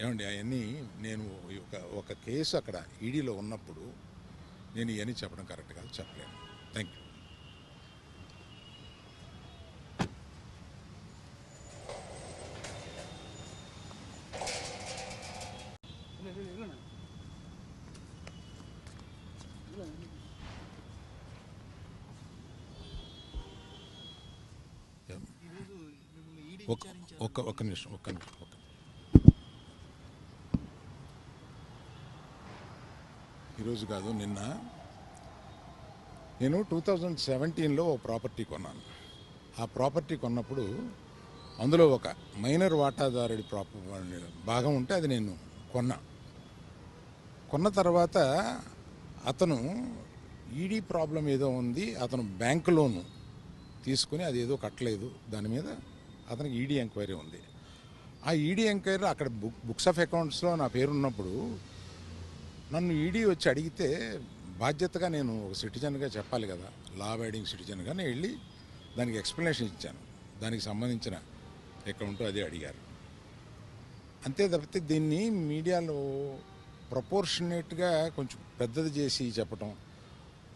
ఏమండి అవన్నీ నేను ఒక కేసు అక్కడ ఈడీలో ఉన్నప్పుడు నేను ఇవన్నీ చెప్పడం కరెక్ట్ కాదు, చెప్పలేను. Thank you. ఒక్క నిమిషం. ఈరోజు కాదు, నిన్న నేను 2017లో ఒక ప్రాపర్టీ కొన్నాను. ఆ ప్రాపర్టీ కొన్నప్పుడు అందులో ఒక మైనర్ వాటాదారుడి భాగం ఉంటే అది నేను కొన్న తర్వాత అతను ఈడీ ప్రాబ్లం ఏదో ఉంది, అతను బ్యాంక్ లోను తీసుకుని అది ఏదో కట్టలేదు, దాని మీద అతనికి ఈడీ ఎంక్వైరీ ఉంది. ఆ ఈడీ ఎంక్వైరీ అక్కడ బుక్స్ ఆఫ్ అకౌంట్స్లో నా పేరు ఉన్నప్పుడు నన్ను ఈడీ వచ్చి అడిగితే బాధ్యతగా నేను ఒక సిటిజన్గా చెప్పాలి కదా, లా అబైడింగ్ సిటిజన్గా నేను వెళ్ళి దానికి ఎక్స్ప్లెనేషన్ ఇచ్చాను. దానికి సంబంధించిన అకౌంట్ అది అడిగారు. అంతే తప్పితే దీన్ని మీడియాలో ప్రపోర్షనేట్గా కొంచెం పెద్దది చేసి చెప్పటం,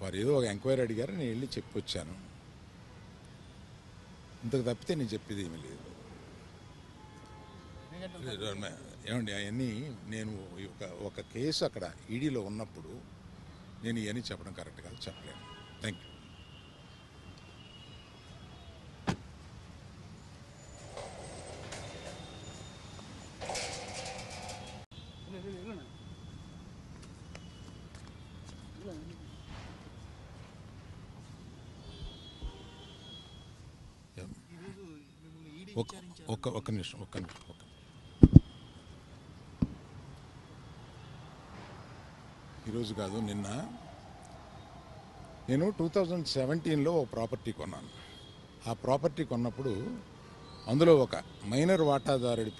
వారు ఏదో ఒక ఎంక్వైరీ అడిగారు, నేను వెళ్ళి చెప్పొచ్చాను. ఇంతకు తప్పితే నేను చెప్పేది ఏమీ లేదు. ఏమండి అవన్నీ నేను ఒక కేసు అక్కడ ఈడీలో ఉన్నప్పుడు నేను ఇవన్నీ చెప్పడం కరెక్ట్ కాదు, చెప్పలేను. Thank you. ఒక్క నిమిషం. ఈరోజు కాదు, నిన్న నేను 2017లో ఒక ప్రాపర్టీ కొన్నాను. ఆ ప్రాపర్టీ కొన్నప్పుడు అందులో ఒక మైనర్ వాటాదారుడి